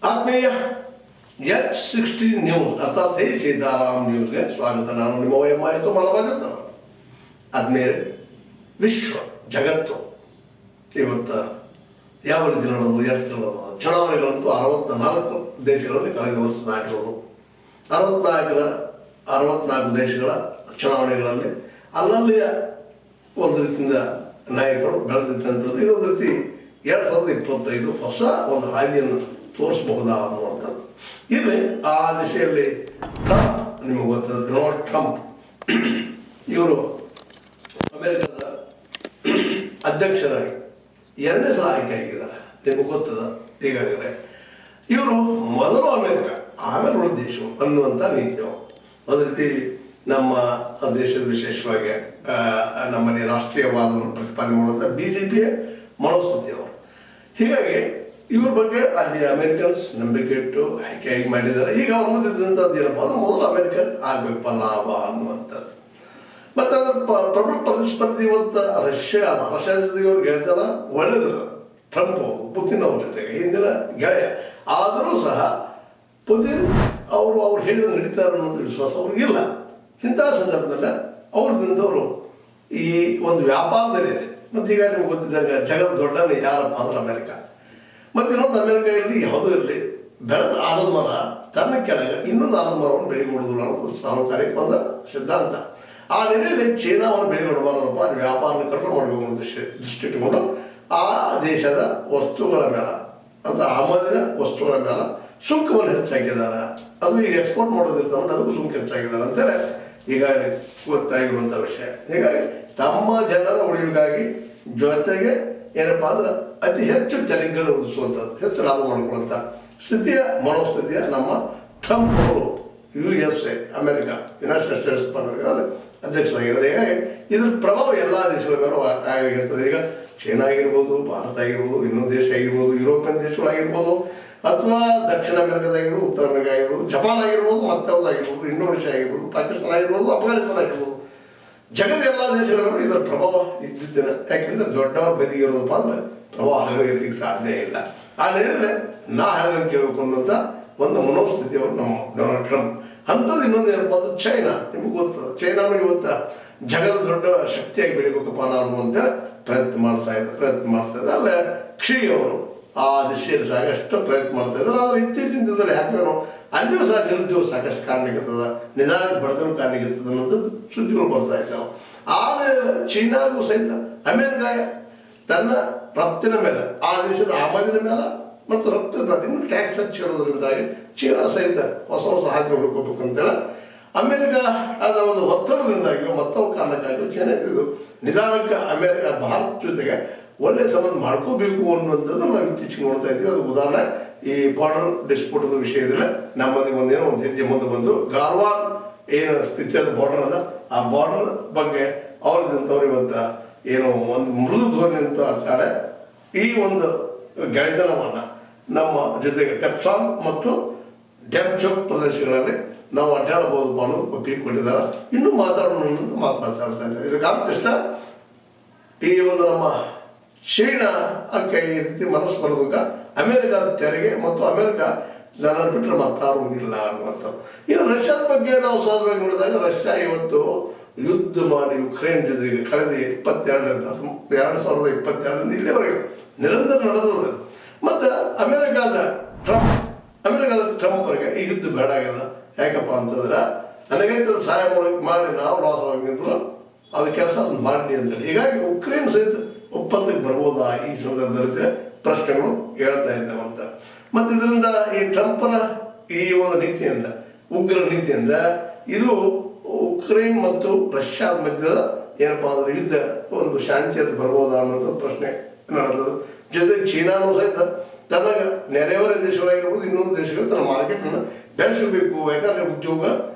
ಆತ್ಮೀಯ H16 news ಅರ್ಥಾತ್ ಹೇ ಸೀತಾರಾಮ್ ನ್ಯೂಸ್ಗೆ ಸ್ವಾಗತ. ನಾನು ನಿಮ್ಮ ವಯಮಾಯಿತು ಮಲಬಾಗಿರ್ತ. ಆದ್ಮೇಲೆ ವಿಶ್ವ ಜಗತ್ತು ಇವತ್ತು ಯಾವ ರೀತಿ ನಡೆದು ಎಷ್ಟು ನಡೆದು ಚುನಾವಣೆಗಳಂತೂ 64 ದೇಶಗಳಲ್ಲಿ ಕಳೆದ ವರ್ಷ ದಾಟಿರೋದು. 64 ದೇಶಗಳ ಚುನಾವಣೆಗಳಲ್ಲಿ ಅಲ್ಲಲ್ಲಿಯ ಒಂದು ರೀತಿಯಿಂದ ನಾಯಕರು ಬೆಳೆದಿದ್ದಂಥದ್ದು. ಇದೊಂದು ರೀತಿ 2025 ಹೊಸ ಒಂದು ಹಾದಿಯನ್ನು ತೋರಿಸಬಹುದಾ ಅನ್ನುವಂಥದ್ದು. ಇಲ್ಲಿ ಆ ದಿಶೆಯಲ್ಲಿ ಟ್ರಂಪ್, ನಿಮಗೆ ಗೊತ್ತದ ಡೊನಾಲ್ಡ್ ಟ್ರಂಪ್, ಇವರು ಅಮೆರಿಕದ ಅಧ್ಯಕ್ಷರಾಗಿ 2ನೇ ಸಲ ಆಯ್ಕೆ ಆಗಿದ್ದಾರೆ. ನಿಮಗೆ ಗೊತ್ತದ ಈಗಾಗಲೇ. ಇವರು ಮೊದಲು ಅಮೆರಿಕ ಆಮೇಲೆ ಉಳಿದ ದೇಶ ಅನ್ನುವಂಥ ನೀತಿ ಅವರು. ಒಂದು ರೀತಿ ನಮ್ಮ ದೇಶದ ವಿಶೇಷವಾಗಿ ನಮ್ಮಲ್ಲಿ ರಾಷ್ಟ್ರೀಯವಾದವನ್ನು ಪ್ರತಿಪಾದನೆ ಮಾಡುವಂಥ BJPಯ ಮನೋಸ್ಥಿತಿ ಅವರು. ಹೀಗಾಗಿ ಇವ್ರ ಬಗ್ಗೆ ಅಲ್ಲಿ ಅಮೆರಿಕನ್ಸ್ ನಂಬಿಕೆ ಇಟ್ಟು ಆಯ್ಕೆಯಾಗಿ ಮಾಡಿದ್ದಾರೆ. ಈಗ ಅವ್ರು ಮುಂದಿದ್ದಂಥದ್ದು ಏನಪ್ಪ ಅಂದ್ರೆ ಮೊದಲು ಅಮೆರಿಕನ್ ಆಗ್ಬೇಕಪ್ಪ ಲಾಭ ಅನ್ನುವಂಥದ್ದು. ಮತ್ತು ಅದರ ಪ್ರಬಲ ಪ್ರತಿಸ್ಪರ್ಧಿ ಇವತ್ತು ರಷ್ಯಾ ಜೊತೆಗೆ ಅವ್ರು ಗೆಳೆತನ ಒಳ್ಳೆದರು. ಟ್ರಂಪ್ ಅವರು ಪುತಿನ್ ಅವ್ರ ಜೊತೆಗೆ ಹಿಂದಿನ ಗೆಳೆಯ ಆದರೂ ಸಹ ಪುತಿನ್ ಅವ್ರು ಹೇಳಿದ ನಡೀತಾರೆ ಅನ್ನೋದು ವಿಶ್ವಾಸ ಅವ್ರಿಗಿಲ್ಲ. ಇಂಥ ಸಂದರ್ಭದಲ್ಲಿ ಅವ್ರದಿಂದವರು ಈ ಒಂದು ವ್ಯಾಪಾರದಲ್ಲಿ ಮತ್ತು ಈಗ ನಿಮ್ಗೆ ಗೊತ್ತಿದ್ದಂಗೆ ಜಗದ ದೊಡ್ಡನೇ ಯಾರಪ್ಪ ಅಂದ್ರೆ ಅಮೆರಿಕ. ಮತ್ತು ಇನ್ನೊಂದು ಅಮೆರಿಕ ಇರಲಿ ಯಾವುದೂ ಇರಲಿ, ಬೆಳೆದ ಆಲದ ಮರ ತನ್ನ ಕೆಳಗೆ ಇನ್ನೊಂದು ಆಲದ ಮರವನ್ನು ಬೆಳೆಗೊಡುವುದಿಲ್ಲ ಅನ್ನೋದು ಸಾರ್ವಕಾಲಿಕ ಒಂದು ಸಿದ್ಧಾಂತ. ಆ ನೆಲೆಯಲ್ಲಿ ಚೀನಾವನ್ನು ಬೆಳೆಗೊಡಬಾರದಪ್ಪ, ಅಲ್ಲಿ ವ್ಯಾಪಾರನ ಕಂಟ್ರೋಲ್ ಮಾಡಬೇಕು ಅನ್ನೋ ದೃಷ್ಟಿ ಇಟ್ಟುಕೊಂಡು ಆ ದೇಶದ ವಸ್ತುಗಳ ಮೇಲೆ ಅಂದರೆ ಆಮದಿನ ವಸ್ತುಗಳ ಮೇಲೆ ಸುಂಕವನ್ನು ಹೆಚ್ಚಾಕಿದ್ದಾರೆ. ಅದು ಈಗ ಎಕ್ಸ್ಪೋರ್ಟ್ ಮಾಡೋದಿರ್ತವೆ, ಅದಕ್ಕೂ ಸುಂಕ ಹೆಚ್ಚಾಗಿದ್ದಾರೆ ಅಂತೇಳಿ ಈಗಾಗಲೇ ಗೊತ್ತಾಗಿರುವಂಥ ವಿಷಯ. ಹೀಗಾಗಿ ತಮ್ಮ ಜನರ ಉಳಿವಿಗಾಗಿ ಜೊತೆಗೆ ಏನಪ್ಪ ಅಂದ್ರೆ ಅತಿ ಹೆಚ್ಚು ತೆರಿಗೆಗಳು ವಿಧಿಸುವಂಥದ್ದು, ಹೆಚ್ಚು ಲಾಭ ಮಾಡಿಕೊಳ್ಳುವಂಥ ಮನೋಸ್ಥಿತಿಯ ನಮ್ಮ ಟ್ರಂಪ್ ಅವರು USA ಅಮೆರಿಕ ಯುನೈಟೆಡ್ ಸ್ಟೇಟ್ಸ್ ಅಧ್ಯಕ್ಷರಾಗಿದ್ದಾರೆ. ಹೀಗಾಗಿ ಇದ್ರ ಪ್ರಭಾವ ಎಲ್ಲ ದೇಶಗಳ ಮೇಲೂ ಆಗಿರ್ತದೆ. ಈಗ ಚೀನಾ ಆಗಿರ್ಬೋದು, ಭಾರತ ಆಗಿರ್ಬೋದು, ಇನ್ನೊಂದು ದೇಶ ಆಗಿರ್ಬೋದು, ಯುರೋಪಿಯನ್ ದೇಶಗಳಾಗಿರ್ಬೋದು, ಅಥವಾ ದಕ್ಷಿಣ ಅಮೆರಿಕದಾಗಿರ್ಬೋದು, ಉತ್ತರ ಅಮೆರಿಕ ಆಗಿರ್ಬೋದು, ಜಪಾನ್ ಆಗಿರ್ಬೋದು, ಮತ್ತೊಂದಾಗಿರ್ಬೋದು, ಇಂಡೋನೇಷ್ಯಾ ಆಗಿರ್ಬೋದು, ಪಾಕಿಸ್ತಾನ ಆಗಿರ್ಬೋದು, ಅಫ್ಘಾನಿಸ್ತಾನ ಆಗಿರ್ಬೋದು, ಜಗದ ಎಲ್ಲ ದೇಶಗಳ ಮೇಲೂ ಇದರ ಪ್ರಭಾವ ಇದ್ದಿದ್ದೇನೆ. ಯಾಕೆಂದ್ರೆ ದೊಡ್ಡವರ ಬದಿಗೆ ಇರೋದಪ್ಪ ಅಂದ್ರೆ ಪ್ರಭಾವ ಆಗದೇ ಇರಲಿಕ್ಕೆ ಸಾಧ್ಯ ಇಲ್ಲ. ಆ ನೆಲೆಯಲ್ಲಿ ನಾ ಹೇಳಿದಂಗೆ ಕೇಳಬೇಕು ಅನ್ನೋಂಥ ಒಂದು ಮನೋಸ್ಥಿತಿಯವರು ನಮ್ಮ ಡೊನಾಲ್ಡ್ ಟ್ರಂಪ್. ಅಂಥದ್ದು ಇನ್ನೊಂದು ಏನಪ್ಪ ಅಂದ್ರೆ ಚೈನಾ. ನಿಮಗೆ ಗೊತ್ತದ ಚೈನಾನು ಇವತ್ತು ಜಗದ ದೊಡ್ಡ ಶಕ್ತಿಯಾಗಿ ಬೆಳಿಬೇಕಪ್ಪ ನಾನು ಅಂತೇಳಿ ಪ್ರಯತ್ನ ಮಾಡ್ತಾ ಇದ್ದಾರೆ. ಅಲ್ಲೇ ಕ್ಷಿ ಅವರು ಆ ದಿಶೆಯಲ್ಲಿ ಸಾಕಷ್ಟು ಪ್ರಯತ್ನ ಮಾಡ್ತಾ ಇದ್ದಾರೆ. ಆದರೆ ಇತ್ತೀಚಿನ ದಿನದಲ್ಲಿ ಯಾಕೇನೋ ಅಲ್ಲಿಯೂ ಸಹ ನಿರುದ್ಯೋಗ ಸಾಕಷ್ಟು ಕಾಣಲಿಕ್ಕತ್ತದ, ನಿಧಾನಕ್ಕೆ ಬಡತನ ಕಾಣಲಿಕ್ಕತ್ತದ ಅನ್ನೋಂಥದ್ದು ಸುದ್ದಿಗಳು ಬರ್ತಾ ಇದ್ದಾವೆ. ಆಮೇಲೆ ಚೀನಾಗೂ ಸಹಿತ ಅಮೆರಿಕ ತನ್ನ ರಫ್ತಿನ ಮೇಲೆ, ಆ ದೇಶದ ಆಮದಿನ ಮೇಲೆ ಮತ್ತು ರಫ್ತಿನ ಮೇಲೆ ಇನ್ನೂ ಟ್ಯಾಕ್ಸ್ ಹಚ್ಚಿರೋದ್ರಿಂದಾಗಿ ಚೀನಾ ಸಹಿತ ಹೊಸ ಹಾದಿ ಹುಡುಕೋಬೇಕು ಅಂತೇಳಿ ಅಮೆರಿಕ ಆದ ಒಂದು ಒತ್ತಡದಿಂದಾಗಿಯೋ ಮತ್ತೊಂದು ಕಾರಣಕ್ಕಾಗಿಯೋ ಚೀನಾ ಇದು ನಿಧಾನಕ್ಕೆ ಅಮೆರಿಕ ಭಾರತ ಜೊತೆಗೆ ಒಳ್ಳೆ ಸಂಬಂಧ ಮಾಡ್ಕೋಬೇಕು ಅನ್ನುವಂಥದ್ದು ನಾವು ಇತ್ತೀಚೆಗೆ ನೋಡ್ತಾ ಇದ್ದೀವಿ. ಅದು ಉದಾಹರಣೆ ಈ ಬಾರ್ಡರ್ ಡಿಸ್ಪ್ಯೂಟದ ವಿಷಯದಲ್ಲಿ ನಮ್ಮಲ್ಲಿ ಒಂದು ಹೆಜ್ಜೆ ಮುಂದೆ ಬಂದು ಗಾರ್ವಾನ್ ಏನು ಸ್ಥಿತಿಯಾದ ಬಾರ್ಡರ್ ಅದ, ಆ ಬಾರ್ಡರ್ ಬಗ್ಗೆ ಅವ್ರದಂಥವ್ರು ಇವತ್ತು ಏನು ಒಂದು ಮೃದು ಧ್ವನಿ ಅಂತ ಆಚಾಡೆ ಈ ಒಂದು ಗೆಳೆತನವನ್ನು ನಮ್ಮ ಜೊತೆಗೆ ಟೆಪ್ಸಾಂಗ್ ಮತ್ತು ಡೆಮ್ಚೋಕ್ ಪ್ರದೇಶಗಳಲ್ಲಿ ನಾವು ಅಡ್ಡಾಡಬಹುದು ಅನ್ನೋದು ಒಪ್ಪಿಗೆ ಕೊಟ್ಟಿದ್ದಾರೆ. ಇನ್ನೂ ಮಾತಾಡೋಣ ಅನ್ನೋದು ಮಾತಾಡ್ತಾ ಇದ್ದಾರೆ. ಇದಕ್ಕೆ ಅರ್ಥ ಇಷ್ಟ ಈ ಒಂದು ನಮ್ಮ ಚೀನಾ ಅಂಕೆ ಈ ರೀತಿ ಮನಸ್ಸು ಬರೋದಕ್ಕೆ ಅಮೆರಿಕದ ತೆರಿಗೆ ಮತ್ತು ಅಮೆರಿಕ ನನ್ನ ಬಿಟ್ಟರೆ ಮತ್ತಾರು ಇಲ್ಲ ಅನ್ನುವಂಥದ್ದು. ಇನ್ನು ರಷ್ಯಾದ ಬಗ್ಗೆ ನಾವು ಸಹಜವಾಗಿ ನೋಡಿದಾಗ ರಷ್ಯಾ ಇವತ್ತು ಯುದ್ಧ ಮಾಡಿ ಯುಕ್ರೇನ್ ಜೊತೆಗೆ ಕಳೆದ 2022 ಇಲ್ಲಿವರೆಗೆ ನಿರಂತರ ನಡೆದದ. ಮತ್ತು ಅಮೆರಿಕದ ಟ್ರಂಪ್ ಅವರಿಗೆ ಈ ಯುದ್ಧ ಬೇಡ ಆಗ್ಯದ. ಯಾಕಪ್ಪ ಅಂತಂದ್ರೆ ನನಗೈತದ ಸಹಾಯ ಮಾಡಿ ನಾವು ಲಾಸ್ ಆಗಿದ್ರು ಅದು ಕೆಲಸ ಅದನ್ನು ಮಾಡಲಿ ಅಂತೇಳಿ. ಹೀಗಾಗಿ ಉಕ್ರೇನ್ ಸಹಿತ ಒಪ್ಪಂದಕ್ಕೆ ಬರ್ಬೋದಾ ಈ ಸಂದರ್ಭದಲ್ಲಿ ಪ್ರಶ್ನೆಗಳು ಹೇಳ್ತಾ ಇದ್ದಾವಂತ. ಮತ್ತು ಇದರಿಂದ ಈ ಟ್ರಂಪನ ಈ ಒಂದು ನೀತಿಯಿಂದ, ಉಗ್ರ ನೀತಿಯಿಂದ ಇದು ಉಕ್ರೇನ್ ಮತ್ತು ರಷ್ಯಾದ ಮಧ್ಯದ ಏನಪ್ಪಾ ಅಂದ್ರೆ ಯುದ್ಧ ಒಂದು ಶಾಂತಿ ಅಂತ ಬರ್ಬೋದಾ ಅನ್ನೋದು ಪ್ರಶ್ನೆ ನಡೆದದು. ಜೊತೆಗೆ ಚೀನಾನು ಸಹಿತ ತನಗೆ ನೆರೆಹೊರೆ ದೇಶಗಳಾಗಿರ್ಬೋದು, ಇನ್ನೊಂದು ದೇಶಗಳು ತನ್ನ ಮಾರ್ಕೆಟ್ನ ಬೆಳೆಸಬೇಕು, ಯಾಕಂದ್ರೆ ಉದ್ಯೋಗ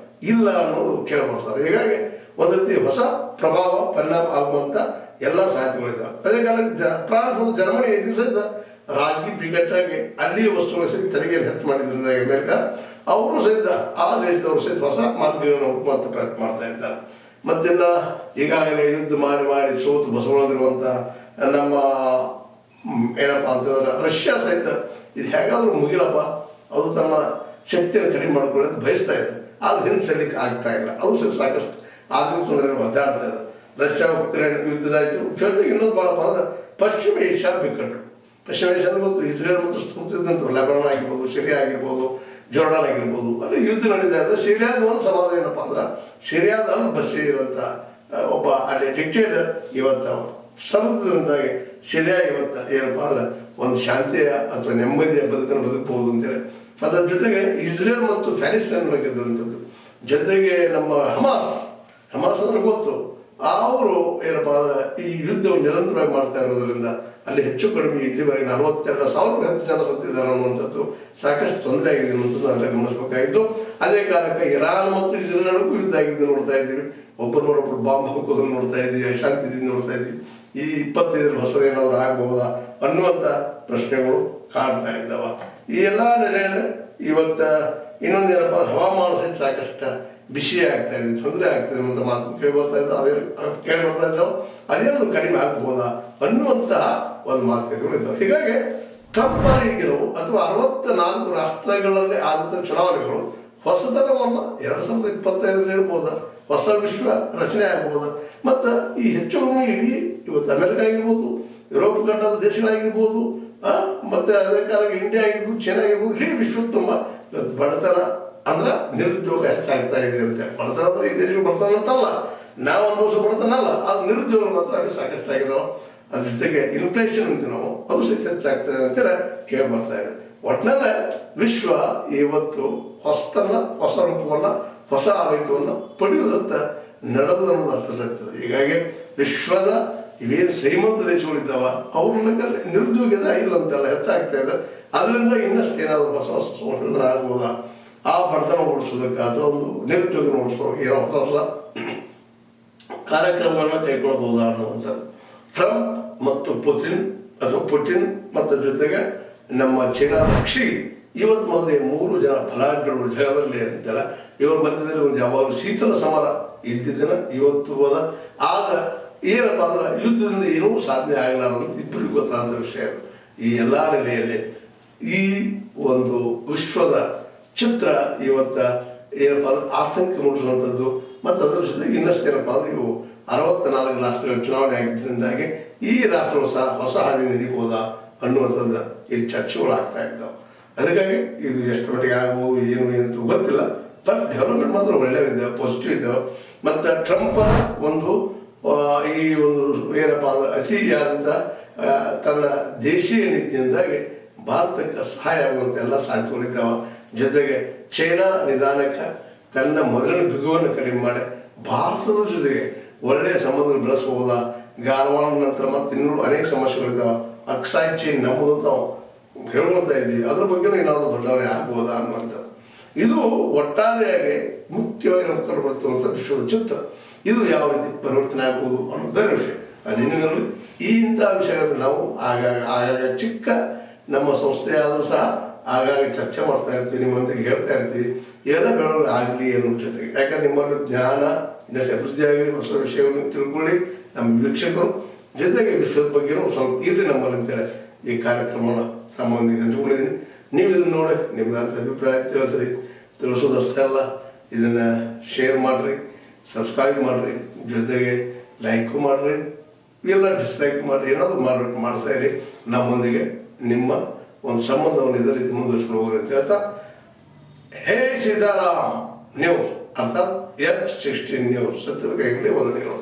ಇಲ್ಲ ಅನ್ನೋದು ಕೇಳಬರ್ತದೆ. ಹೀಗಾಗಿ ಒಂದು ರೀತಿ ಹೊಸ ಪ್ರಭಾವ ಪರಿಣಾಮ ಆಗುವಂತ ಎಲ್ಲ ಸಾಧ್ಯತೆಗಳಿದ್ದಾವೆ. ಅದೇ ಕಾಲಕ್ಕೆ ಫ್ರಾನ್ಸ್ ಮತ್ತು ಜರ್ಮನಿ ಸಹಿತ ರಾಜಕೀಯ ಬಿಕ್ಕಟ್ಟಾಗಿ ಅಲ್ಲಿಯ ವಸ್ತುಗಳ ಸಹಿತ ತೆರಿಗೆಯನ್ನು ಹೆಚ್ಚು ಮಾಡಿದ್ರಿಂದ ಅಮೆರಿಕ ಅವರು ಸಹಿತ ಆ ದೇಶದವರು ಸಹಿತ ಹೊಸ ಮಾರ್ಗಗಳನ್ನು ಹುಡುಕುವಂತ ಪ್ರಯತ್ನ ಮಾಡ್ತಾ ಇದ್ದಾರೆ. ಮತ್ತಿನ್ನ ಈಗಾಗಲೇ ಯುದ್ಧ ಮಾಡಿ ಸೋತು ಬಸವಳದಿರುವಂತ ನಮ್ಮ ಏನಪ್ಪ ಅಂತಂದ್ರೆ ರಷ್ಯಾ ಸಹಿತ ಇದು ಹೇಗಾದ್ರೂ ಮುಗಿಲಪ್ಪ ಅದು ತನ್ನ ಶಕ್ತಿಯನ್ನು ಕಡಿಮೆ ಮಾಡ್ಕೊಳ್ಳೋದು ಬಯಸ್ತಾ ಇದೆ. ಆದ್ರೆ ಹಿಂಸಲಿಕ್ಕೆ ಆಗ್ತಾ ಇಲ್ಲ. ಅದು ಸಹ ಸಾಕಷ್ಟು ಆರ್ಥಿಕ ತೊಂದರೆ ಒದ್ದಾಡ್ತಾ ಇದೆ. ರಷ್ಯಾ ಉಕ್ರೇನ್ ಯುದ್ಧದಾಯ್ತು. ಜೊತೆಗೆ ಇನ್ನೊಂದು ಭಾಳಪ್ಪ ಅಂದ್ರೆ ಪಶ್ಚಿಮ ಏಷ್ಯಾ ಬಿಕ್ಕಟ್ಟು. ಪಶ್ಚಿಮ ಏಷ್ಯಾ ಅಂದ್ರೆ ಗೊತ್ತು, ಇಸ್ರೇಲ್ ಮತ್ತು ಸುತ್ತಮುತ್ತಲಿದ್ದಂಥ ಲೆಬನಾನ್ ಆಗಿರ್ಬೋದು, ಸಿರಿಯಾ ಆಗಿರ್ಬೋದು, ಜೋರ್ಡಾನ್ ಆಗಿರ್ಬೋದು, ಅಲ್ಲಿ ಯುದ್ಧ ನಡೀತಾ ಇದೆ. ಸಿರಿಯಾದ ಒಂದು ಸಮಾಧಾನ ಏನಪ್ಪ ಅಂದ್ರೆ, ಸಿರಿಯಾದ ಅಲ್ ಬಶೀರ್ ಅಂತ ಒಬ್ಬ ಅಲ್ಲಿ ಡಿಕ್ಟೇಟರ್ ಇವತ್ತು ಸರಿದಾಗಿ ಸಿರಿಯಾ ಇವತ್ತು ಏನಪ್ಪ ಅಂದ್ರೆ ಒಂದು ಶಾಂತಿಯ ಅಥವಾ ನೆಮ್ಮದಿಯ ಬದುಕನ್ನು ಬದುಕಬಹುದು ಅಂತೇಳಿ. ಅದರ ಜೊತೆಗೆ ಇಸ್ರೇಲ್ ಮತ್ತು ಪ್ಯಾಲೆಸ್ತೈನ್ ಗೆದ್ದಂಥದ್ದು. ಜೊತೆಗೆ ನಮ್ಮ ಹಮಾಸ್ ಅಂದ್ರೆ ಗೊತ್ತು, ಅವರು ಏನಪ್ಪ ಅಂದ್ರೆ ಈ ಯುದ್ಧವನ್ನು ನಿರಂತರವಾಗಿ ಮಾಡ್ತಾ ಇರೋದ್ರಿಂದ ಅಲ್ಲಿ ಹೆಚ್ಚು ಕಡಿಮೆ ಇಲ್ಲಿವರೆಗೆ 42,000 ಹೆಚ್ಚು ಜನ ಸತ್ತಿದ್ದಾರೆ ಅನ್ನುವಂಥದ್ದು ಸಾಕಷ್ಟು ತೊಂದರೆ ಆಗಿದೆ ಅನ್ನುವಂಥದ್ದು ನಾವೆಲ್ಲ ಗಮನಿಸಬೇಕಾಗಿತ್ತು. ಅದೇ ಕಾರಣಕ್ಕೆ ಇರಾನ್ ಮತ್ತು ಇಸ್ರೇಲ್ ನಡುವೆ ಯುದ್ಧ ಆಗಿದ್ದು ನೋಡ್ತಾ ಇದ್ದೀವಿ. ಒಬ್ಬರನ್ನೊಬ್ಬರು ಬಾಂಬ್ ಹಾಕೋದನ್ನು ನೋಡ್ತಾ ಇದ್ದೀವಿ, ಅಶಾಂತಿದಿಂದ ನೋಡ್ತಾ ಇದ್ದೀವಿ. ಈ 25 ಹೊಸದೇನಾದ್ರು ಆಗಬಹುದಾ ಅನ್ನುವಂಥ ಪ್ರಶ್ನೆಗಳು ಕಾಡ್ತಾ ಇದ್ದಾವ. ಈ ಎಲ್ಲ ನೆಲೆಯಲ್ಲಿ ಇವತ್ತು ಇನ್ನೊಂದೇನಪ್ಪ, ಹವಾಮಾನ ಸಹಿತ ಸಾಕಷ್ಟು ಬಿಸಿ ಆಗ್ತಾ ಇದೆ, ತೊಂದರೆ ಆಗ್ತಾ ಇದೆ ಅಂತ ಮಾತು ಕೇಳಿ ಬರ್ತಾ ಇದ್ದಾವೆ. ಅದೇನಾದ್ರು ಕಡಿಮೆ ಆಗ್ಬಹುದಾ ಅನ್ನುವಂತಹ ಒಂದು ಮಾತುಕತೆಗಳು ಇದ್ದಾವೆ. ಹೀಗಾಗಿ ಟ್ರಂಪ್ ಈಗಿರೋ ಅಥವಾ 64 ರಾಷ್ಟ್ರಗಳಲ್ಲಿ ಆದಂಥ ಚುನಾವಣೆಗಳು ಹೊಸತನವನ್ನು 2025 ನೀಡಬಹುದಾ, ಹೊಸ ವಿಶ್ವ ರಚನೆ ಆಗಬಹುದಾ, ಮತ್ತು ಈ ಹೆಚ್ಚು ಕಡಿಮೆ ಇಡೀ ಇವತ್ತು ಅಮೆರಿಕ ಆಗಿರ್ಬೋದು, ಯುರೋಪ್ ಖಂಡದ ದೇಶಗಳಾಗಿರ್ಬೋದು, ಮತ್ತೆ ಅದೇ ಕಾಲ ಇಂಡಿಯಾ ಆಗಿರ್ಬೋದು, ಚೈನಾ ಆಗಿರ್ಬೋದು, ಇಡೀ ವಿಶ್ವ ತುಂಬ ಇವತ್ತು ಬಡತನ ಅಂದ್ರೆ ನಿರುದ್ಯೋಗ ಹೆಚ್ಚಾಗ್ತಾ ಇದೆ ಅಂತೇಳಿ. ಬಡತನ ಅಂದ್ರೆ ಈ ದೇಶಗಳು ಬಡತನ ಅಂತಲ್ಲ, ನಾವು ಅನುಭವಿಸೋ ಬಡತನ ಅಲ್ಲ, ಅದು ನಿರುದ್ಯೋಗ ಮಾತ್ರ ಅಲ್ಲಿ ಸಾಕಷ್ಟು ಆಗಿದಾವೆ. ಅದ್ರ ಜೊತೆಗೆ ಇನ್ಫ್ಲೇಷನ್ ಅಂತ ನಾವು ಅದು ಸಹಿತ ಹೆಚ್ಚಾಗ್ತದೆ ಅಂತೇಳಿ ಕೇಳಿ ಬರ್ತಾ ಇದೆ. ಒಟ್ಟಿನಲ್ಲೇ ವಿಶ್ವ ಇವತ್ತು ಹೊಸ ರೂಪವನ್ನ, ಹೊಸ ಆಡಳಿತವನ್ನು ಪಡೆಯುವುದಂತ ನಡೆದು ಅನ್ನೋದು ಅರ್ಥ ಸತ್ಯದ. ಹೀಗಾಗಿ ವಿಶ್ವದ ಇವೇನು ಶ್ರೀಮಂತ ದೇಶಗಳಿದ್ದಾವ ಅವ್ರ ನಿರುದ್ಯೋಗದ ಇಲ್ಲ ಅಂತೆಲ್ಲ ಹೆಚ್ಚಾಗ್ತಾ ಇದೆ. ಅದರಿಂದ ಇನ್ನಷ್ಟು ಏನಾದರೂ ಹೊಸ ಸಂಶೋಧನೆ ಆಗ್ಬೋದಾ, ಆ ಬಡತನ ಓಡಿಸೋದಕ್ಕೆ ಅಥವಾ ಒಂದು ನಿರುದ್ಯೋಗ ಓಡಿಸೋ ಏನೋ ಹೊಸ ಕಾರ್ಯಕ್ರಮಗಳನ್ನ ಕೈಗೊಳ್ಳಬಹುದಾ ಅನ್ನುವಂಥದ್ದು. ಟ್ರಂಪ್ ಮತ್ತು ಪುಟಿನ್ ಮತ್ತು ಜೊತೆಗೆ ನಮ್ಮ ಚೀನಾ ಕ್ಷಿ ಇವತ್ತು ಮೊದಲೇ 3 ಜನ ಬಲಾಢ್ಯರು ಜಗದಲ್ಲಿ ಅಂತೇಳಿ ಇವರ ಮಧ್ಯದಲ್ಲಿ ಒಂದು ಯಾವಾಗಲೂ ಶೀತಲ ಸಮರ ಇದ್ದಿದ್ದನ್ನ ಇವತ್ತು ಹೋದ. ಆದ್ರೆ ಏನಪ್ಪ ಅಂದ್ರೆ ಯುದ್ಧದಿಂದ ಏನೂ ಸಾಧನೆ ಆಗಲಾರಂತ ಇಬ್ಬರಿಗೂ ಗೊತ್ತಾದ ವಿಷಯ ಅದು. ಈ ಎಲ್ಲ ನೆಲೆಯಲ್ಲಿ ಈ ಒಂದು ವಿಶ್ವದ ಚಿತ್ರ ಇವತ್ತ ಏನಪ್ಪ ಅಂದ್ರೆ ಆತಂಕ ಮೂಡಿಸುವಂಥದ್ದು. ಮತ್ತು ಅದರ ಜೊತೆಗೆ ಇನ್ನಷ್ಟು ಏನಪ್ಪ ಅಂದ್ರೆ ಇವು 64 ರಾಷ್ಟ್ರಗಳ ಚುನಾವಣೆ ಆಗಿದ್ದರಿಂದಾಗಿ ಈ ರಾಷ್ಟ್ರಗಳು ಸಹ ಹೊಸ ಹಾದಿ ನಡೀಬೋದಾ ಅನ್ನುವಂಥದ್ದು ಇಲ್ಲಿ ಚರ್ಚೆಗಳು ಆಗ್ತಾ ಇದ್ದಾವೆ. ಅದಕ್ಕಾಗಿ ಇದು ಎಷ್ಟು ಮಟ್ಟಿಗೆ ಆಗ್ಬೋದು ಏನು ಅಂತ ಗೊತ್ತಿಲ್ಲ. ಬಟ್ ಡೆವಲಪ್ಮೆಂಟ್ ಮಾತ್ರ ಒಳ್ಳೆಯವಿದ್ದಾವೆ, ಪಾಸಿಟಿವ್ ಇದ್ದಾವೆ. ಮತ್ತು ಟ್ರಂಪನ ಒಂದು ಈ ಒಂದು ಏನಪ್ಪ ಅಂದ್ರೆ ಹಸಿಯಾದಂಥ ತನ್ನ ದೇಶೀಯ ನೀತಿಯಿಂದಾಗಿ ಭಾರತಕ್ಕೆ ಸಹಾಯ ಆಗುವಂಥ ಎಲ್ಲ ಸಾಧ್ಯತೆಗಳಿದ್ದಾವೆ. ಜೊತೆಗೆ ಚೈನಾ ನಿಧಾನಕ್ಕೆ ತನ್ನ ಮೊದಲನೇ ಬಿಗುವನ್ನು ಕಡಿಮೆ ಮಾಡಿ ಭಾರತದ ಜೊತೆಗೆ ಒಳ್ಳೆಯ ಸಂಬಂಧ ಬೆಳೆಸಬಹುದಾ. ಗಾಲ್ವಾನ್ ನಂತರ ಮತ್ತು ಇನ್ನೂ ಅನೇಕ ಸಮಸ್ಯೆಗಳಿದ್ದಾವೆ. ಅಕ್ಸಾಯ್ ಚೈನ್ ನಮ್ಮದು ನಾವು ಹೇಳ್ಕೊಳ್ತಾ ಇದ್ದೀವಿ, ಅದ್ರ ಬಗ್ಗೆ ಏನಾದರೂ ಬದಲಾವಣೆ ಆಗ್ಬೋದಾ ಅನ್ನುವಂಥದ್ದು. ಇದು ಒಟ್ಟಾರೆಯಾಗಿ ಮುಖ್ಯವಾಗಿ ನಮ್ಮ ಕಂಡು ಬರ್ತಿರುವಂಥ ವಿಶ್ವದ ಚಿತ್ರ. ಇದು ಯಾವ ರೀತಿ ಪರಿವರ್ತನೆ ಆಗ್ಬೋದು ಅನ್ನೋದು ಬೇರೆ ವಿಷಯ. ಅದೇನಿರಲಿ, ಇಂಥ ವಿಷಯಗಳನ್ನು ನಾವು ಆಗಾಗ ಚಿಕ್ಕ ನಮ್ಮ ಸಂಸ್ಥೆ ಆದರೂ ಸಹ ಆಗಾಗ ಚರ್ಚೆ ಮಾಡ್ತಾ ಇರ್ತೀವಿ, ನಿಮ್ಮೊಂದಿಗೆ ಹೇಳ್ತಾ ಇರ್ತೀವಿ. ಎಲ್ಲ ಬೆಳವಣಿಗೆ ಆಗಲಿ ಅನ್ನೋ ಜೊತೆಗೆ, ಯಾಕಂದ್ರೆ ನಿಮ್ಮಲ್ಲಿ ಜ್ಞಾನ ಇನ್ನಷ್ಟು ಅಭಿವೃದ್ಧಿ ಆಗಲಿ, ಹೊಸ ವಿಷಯಗಳನ್ನು ತಿಳ್ಕೊಳ್ಳಿ ನಮ್ಮ ವೀಕ್ಷಕರು. ಜೊತೆಗೆ ವಿಶ್ವದ ಬಗ್ಗೆನೂ ಸ್ವಲ್ಪ ಇರಲಿ ನಮ್ಮಲ್ಲಿ ಅಂತೇಳಿ ಈ ಕಾರ್ಯಕ್ರಮವನ್ನು ನಮ್ಮೊಂದಿಗೆ ಹಂಚ್ಕೊಂಡಿದ್ದೀನಿ. ನೀವು ಇದನ್ನು ನೋಡಿ ನಿಮ್ಮದಂಥ ಅಭಿಪ್ರಾಯ ತಿಳಿಸೋದಷ್ಟೇ ಅಲ್ಲ, ಇದನ್ನು ಶೇರ್ ಮಾಡಿರಿ, ಸಬ್ಸ್ಕ್ರೈಬ್ ಮಾಡಿರಿ, ಜೊತೆಗೆ ಲೈಕು ಮಾಡಿರಿ, ಎಲ್ಲ ಡಿಸ್ಲೈಕ್ ಮಾಡಿರಿ, ಏನಾದರೂ ಮಾಡ್ತಾ ಇರಿ. ನಮ್ಮೊಂದಿಗೆ ನಿಮ್ಮ ಒಂದು ಸಂಬಂಧವನ್ನು ಇದೇ ರೀತಿ ಮುಂದುವರಿಸ್ಕೊಂಡು ಹೋಗ್ರಿ ಅಂತ ಹೇಳ್ತಾ, ಹೇ ಸೀತಾರಾಮ್ ನ್ಯೂಸ್ ಅರ್ಥಾತ್ H16 ನ್ಯೂಸ್ ಸತ್ಯದ ಕೈಯಲ್ಲಿ ವಂದನೆಗಳು.